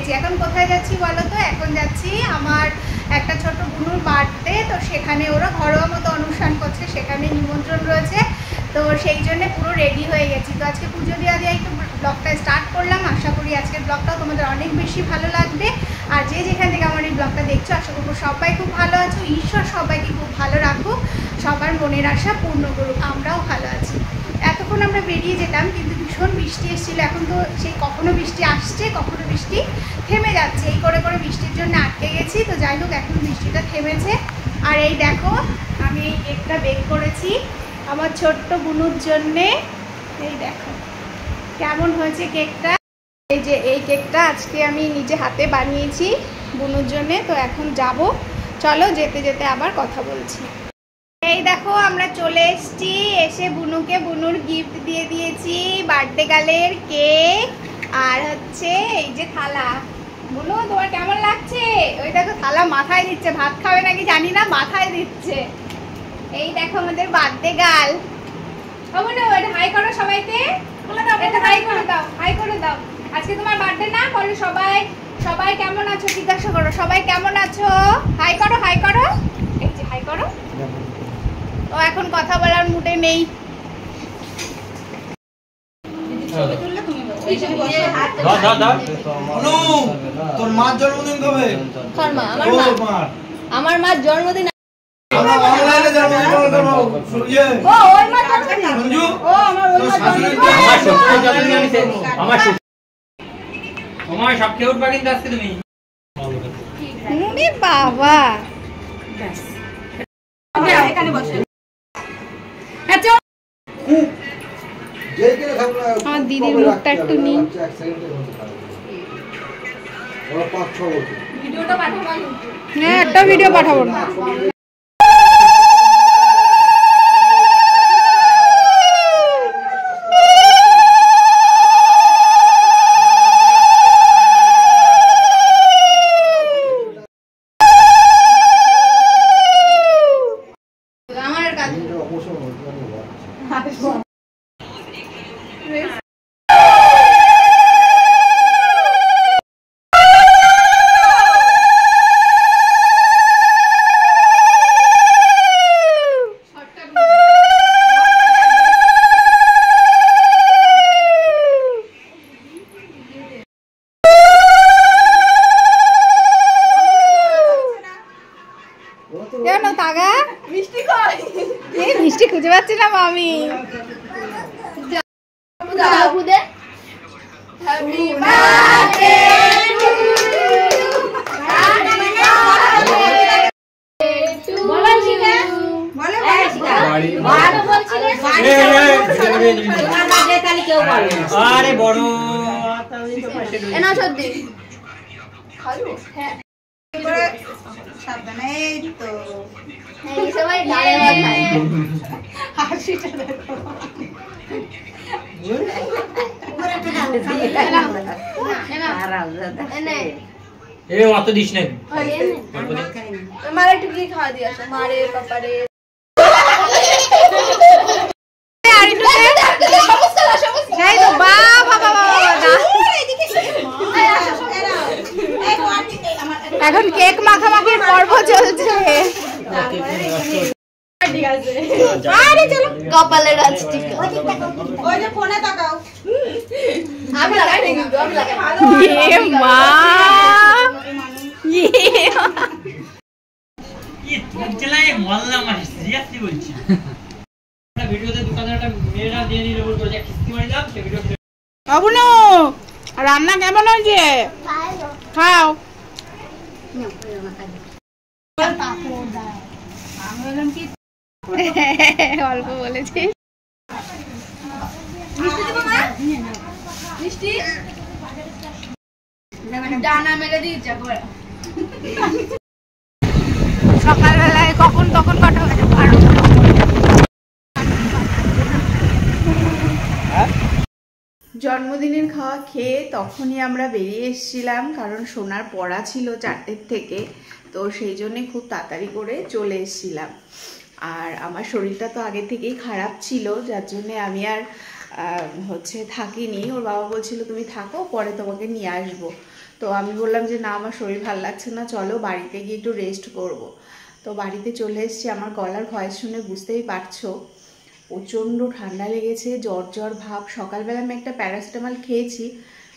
গেছি। এখন কোথায় যাচ্ছি বলো তো? এখন যাচ্ছি আমার একটা ছোট বুনুর বার্থডে, তো সেখানে ওরা ঘরোয়া মতো অনুষ্ঠান করছে, সেখানে নিমন্ত্রণ রয়েছে, তো সেই জন্য পুরো রেডি হয়ে গেছি। তো আজকে পুজো দেওয়া দিয়ে একটু ব্লগটা স্টার্ট করলাম। আশা করি আজকের ব্লগটাও তোমাদের অনেক বেশি ভালো লাগবে। আর যে যেখান থেকে আমার এই ব্লগটা দেখছো, আশা করবো সবাই খুব ভালো আছো। ঈশ্বর সবাইকে খুব ভালো রাখুক, সবার মনের আশা পূর্ণ করুক। আমরাও ভালো আছি। এতক্ষণ আমরা বেরিয়ে যেতাম, কিন্তু ভীষণ বৃষ্টি এসেছিলো। এখন তো সেই কখনো বৃষ্টি আসছে, কখনো বৃষ্টি থেমে যাচ্ছে, এই করে করে বৃষ্টির জন্য আটকে গেছি। তো যাই হোক, এখন বৃষ্টিটা থেমেছে। আর এই দেখো, আমি এই কেকটা বেক করেছি আমার ছোট্ট বুনুর জন্যে। এই দেখো কেমন হয়েছে কেকটা। এই যে এই কেকটা আজকে আমি নিজে হাতে বানিয়েছি বুনুর জন্যে। তো এখন যাব, চলো যেতে যেতে আবার কথা বলছি। এই দেখো আমরা চলে এসেছি, এসে বুনুকে বুনুর গিফট দিয়ে দিয়েছি, বার্থডে গার্লের কেক আর হচ্ছে এই যে থালা। বুনু তোমার কেমন লাগছে? ওই দেখো থালা মাথায় দিচ্ছে, ভাত খাবে নাকি জানি না, মাথায় দিচ্ছে। এই দেখো আমাদের বার্থডে গার্ল। বুনু এটা হাই করো সবাইকে, এটা হাই করে দাও, হাই করে দাও। আজকে তোমার বার্থডে না, বলো সবাই সবাই কেমন আছো জিজ্ঞাসা করো, সবাই কেমন আছো, হাই করো, হাই করো, এই যে হাই করো। ও এখন কথা বলার মুডে নেই। তোর মার জন্মদিন কবে? আমার মার জন্মদিন বাবা আমার দিদির মুখটা একটু নিই। হ্যাঁ একটা ভিডিও পাঠাবো না। মিষ্টি খুঁজে পাচ্ছি না মামি। আরে বড় সাবধানে তো অত দিস না, মারে একটু কি খাওয়া দিয়ে আসো, মারে পাপারে। এখন কেক মাখামাখির পর্ব চলছে। আরে চলো কপালে রাজটি ওই যে ফোনে তাকাও। আমি লাগাই নি কিন্তু, আমি লাগাই। এ মা কি তুই চলাই মোল্লা মার সিরিয়াসলি বলছি। ভিডিওতে দোকানদারটা মেয়েরা দিয়ে দিল বলতো যে কিস্তি মারি দাও, সে ভিডিও অবনো রান্না কেমন হয়েছে? খাও। অল্প বলেছি। মিষ্টি ডানা মেরে দিয়েছে সকালবেলায় কখন তখন কটা হয়ে যাবে। জন্মদিনের খাওয়া খেয়ে তখনই আমরা বেরিয়ে এসেছিলাম, কারণ সোনার পড়া ছিল 4টের থেকে, তো সেই জন্যে খুব তাড়াতাড়ি করে চলে এসেছিলাম। আর আমার শরীরটা তো আগে থেকেই খারাপ ছিল, যার জন্যে আমি আর থাকিনি। ওর বাবা বলছিল তুমি থাকো, পরে তোমাকে নিয়ে আসবো। তো আমি বললাম যে না আমার শরীর ভালো লাগছে না, চলো বাড়িতে গিয়ে একটু রেস্ট করব। তো বাড়িতে চলে এসেছি। আমার গলার ভয়েস শুনে বুঝতেই পারছো প্রচণ্ড ঠান্ডা লেগেছে, জ্বর জ্বর ভাব। সকালবেলা আমি একটা প্যারাসিটামল খেয়েছি,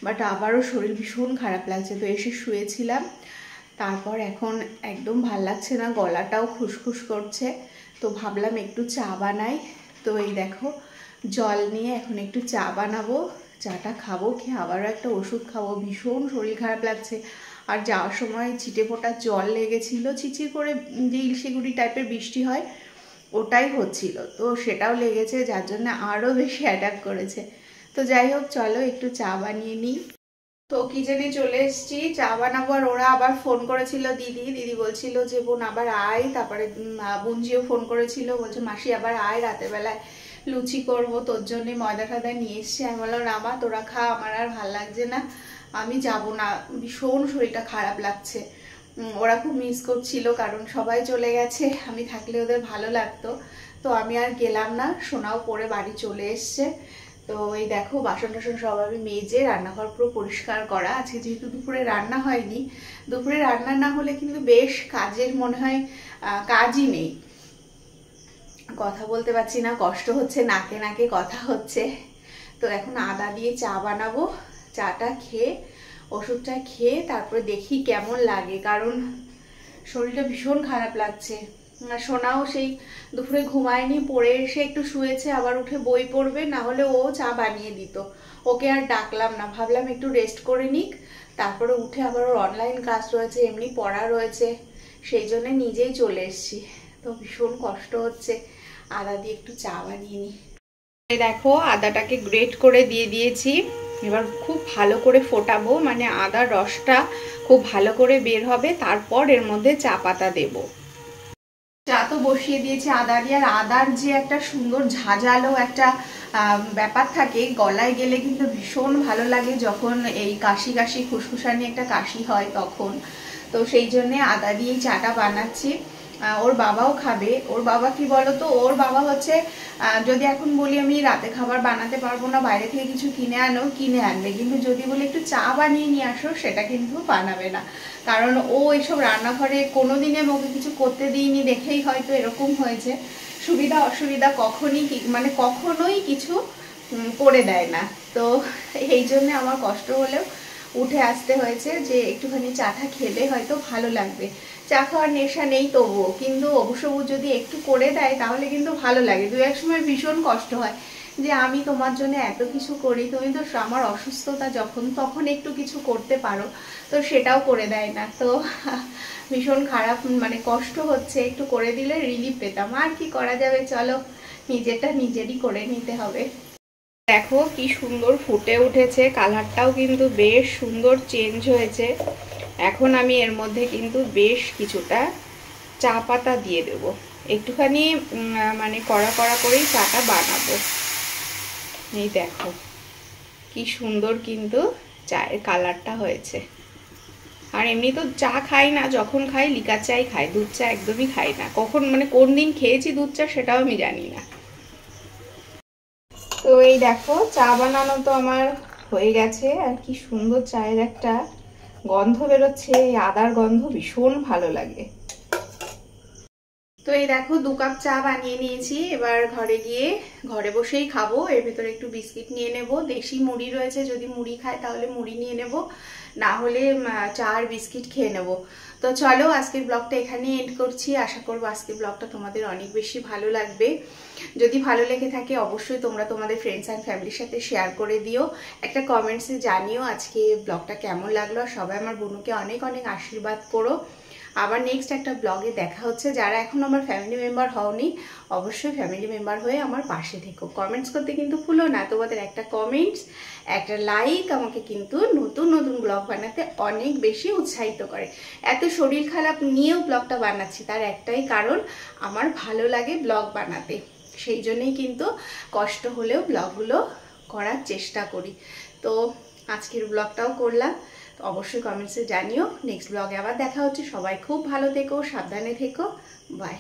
বাট আবারও শরীর ভীষণ খারাপ লাগছে। তো এসে শুয়েছিলাম, তারপর এখন একদম ভাল লাগছে না, গলাটাও খুসখুস করছে। তো ভাবলাম একটু চা বানাই। তো এই দেখো জল নিয়ে এখন একটু চা বানাবো, চাটা খাবো, খেয়ে আবারও একটা ওষুধ খাবো। ভীষণ শরীর খারাপ লাগছে। আর যাওয়ার সময় ছিটে ফোটা জল লেগেছিল, চিচির করে যে ইলশিগুড়ি টাইপের বৃষ্টি হয় ওটাই হচ্ছিল, তো সেটাও লেগেছে, যার জন্য আরও বেশি অ্যাটাক করেছে। তো যাই হোক চলো একটু চা বানিয়ে নিই। তো কিচেনে চলে এসেছি, চা বানাবো। আর ওরা আবার ফোন করেছিল, দিদি বলছিল যে বোন আবার আয়। তারপরে বোনজিও ফোন করেছিল, বলছে মাসি আবার আয়, রাতের বেলায় লুচি করবো, তোর জন্যে ময়দা টয়দা নিয়ে এসছি। আমি বললাম না মা তোরা খা, আমার আর ভাল লাগছে না, আমি যাব না, ভীষণ শরীরটা খারাপ লাগছে। ওরা খুব মিস করছিল, কারণ সবাই চলে গেছে, আমি থাকলে ওদের ভালো লাগতো। তো আমি আর গেলাম না, সোনাও পরে বাড়ি চলে এসছে। তো এই দেখো বাসন টাসন সব আমি মেজে, রান্নাঘর পুরো পরিষ্কার করা আছে। যেহেতু দুপুরে রান্না হয়নি, দুপুরে রান্না না হলে কিন্তু বেশ কাজের মনে হয় কাজই নেই। কথা বলতে পারছি না, কষ্ট হচ্ছে, নাকে নাকে কথা হচ্ছে। তো এখন আদা দিয়ে চা বানাবো, চাটা খেয়ে ওষুধটা খেয়ে তারপরে দেখি কেমন লাগে, কারণ শরীরটা ভীষণ খারাপ লাগছে। সোনাও সেই দুপুরে ঘুমায়নি, পড়ে এসে একটু শুয়েছে, আবার উঠে বই পড়বে, না হলে ও চা বানিয়ে দিত। ওকে আর ডাকলাম না, ভাবলাম একটু রেস্ট করে নিক, তারপরে উঠে আবার ওর অনলাইন ক্লাস রয়েছে, এমনি পড়া রয়েছে, সেই জন্য নিজেই চলে এসেছি। তো ভীষণ কষ্ট হচ্ছে, আদা দিয়ে একটু চা বানিয়ে নিই। দেখো আদাটাকে গ্রেট করে দিয়ে দিয়েছি, এবার খুব ভালো করে ফোটাবো, মানে আদার রসটা খুব ভালো করে বের হবে, তারপর এর মধ্যে চা পাতা দেব। চা তো বসিয়ে দিয়েছি আদা দিয়ে। আর আদার যে একটা সুন্দর ঝাঁঝালো একটা ব্যাপার থাকে, গলায় গেলে কিন্তু ভীষণ ভালো লাগে, যখন এই কাশি কাশি খুসখুসানি একটা কাশি হয় তখন। তো সেই জন্যে আদা দিয়েই চাটা বানাচ্ছি। ওর বাবাও খাবে। ওর বাবা কি বলতো, ওর বাবা হচ্ছে যদি এখন বলি আমি রাতে খাবার বানাতে পারবো না, বাইরে থেকে কিছু কিনে আনবে, কিন্তু যদি বলি একটু চা বানিয়ে নিয়ে আসো, সেটা কিন্তু বানাবে না। কারণ ও এইসব রান্নাঘরে কোনোদিনে ওকে কিছু করতে দিইনি দেখেই হয়তো এরকম হয়েছে। সুবিধা অসুবিধা কখনোই কিছু করে দেয় না। তো এই জন্যে আমার কষ্ট হলেও উঠে আসতে হয়েছে, যে একটুখানি চাটা খেলে হয়তো ভালো লাগবে। চা খাওয়ার নেশা নেই তবুও, কিন্তু অবশ্য যদি একটু করে দেয় তাহলে কিন্তু ভালো লাগে। দু এক সময় ভীষণ কষ্ট হয় যে আমি তোমার জন্য এত কিছু করি, তুমি তো আমার অসুস্থতা যখন তখন একটু কিছু করতে পারো, তো সেটাও করে দেয় না। তো ভীষণ খারাপ, মানে কষ্ট হচ্ছে, একটু করে দিলে রিলিফ পেতাম। আর কি করা যাবে, চলো নিজেরটা নিজেরই করে নিতে হবে। দেখো কি সুন্দর ফুটে উঠেছে, কালারটাও কিন্তু বেশ সুন্দর চেঞ্জ হয়েছে। এখন আমি এর মধ্যে কিন্তু বেশ কিছুটা চা পাতা দিয়ে দেব, একটুখানি মানে কড়া কড়া করেই চাটা বানাবো। এই দেখো কি সুন্দর কিন্তু চায়ের কালারটা হয়েছে। আর এমনি তো চা খাই না, যখন খাই লিকার চাই খাই, দুধ চা একদমই খাই না। কখন মানে কোন দিন খেয়েছি দুধ চা সেটাও আমি জানি না। তো এই দেখো চা বানানো তো আমার হয়ে গেছে, আর কি সুন্দর চায়ের একটা গন্ধ বেরোচ্ছে, এই আদার গন্ধ ভীষণ ভালো লাগে। তো এই দেখো 2 কাপ চা বানিয়ে নিয়েছি, এবার ঘরে বসেই খাবো। এর ভেতরে একটু বিস্কিট নিয়ে নেব, দেশি মুড়ি রয়েছে, যদি মুড়ি খায় তাহলে মুড়ি নিয়ে নেব, না হলে চা আর বিস্কিট খেয়ে নেব। তো চলো আজকের ব্লগটা এখানে এন্ড করছি। আশা করবো আজকের ব্লগটা তোমাদের অনেক বেশি ভালো লাগবে। যদি ভালো লেগে থাকে অবশ্যই তোমরা তোমাদের ফ্রেন্ডস অ্যান্ড ফ্যামিলির সাথে শেয়ার করে দিও, একটা কমেন্টসে জানিও আজকে ব্লগটা কেমন লাগলো। আর সবাই আমার বোনকে অনেক অনেক আশীর্বাদ করো। আবার নেক্সট একটা ব্লগে দেখা হচ্ছে। যারা এখন আমার ফ্যামিলি মেম্বার হওনি অবশ্যই ফ্যামিলি মেম্বার হয়ে আমার পাশে থেকো। কমেন্টস করতে কিন্তু ভুলো না, তোমাদের একটা কমেন্টস একটা লাইক আমাকে কিন্তু নতুন নতুন ব্লগ বানাতে অনেক বেশি উৎসাহিত করে। এত শরীর খারাপ নিয়েও ব্লগটা বানাচ্ছি, তার একটাই কারণ আমার ভালো লাগে ব্লগ বানাতে, সেই জন্যই কিন্তু কষ্ট হলেও ব্লগগুলো করার চেষ্টা করি। তো আজকের ব্লগটাও করলাম, অবশ্যই কমেন্টসে জানিও। নেক্সট ব্লগে আবার দেখা হচ্ছে। সবাই খুব ভালো থেকো, সাবধানে থেকো, বাই।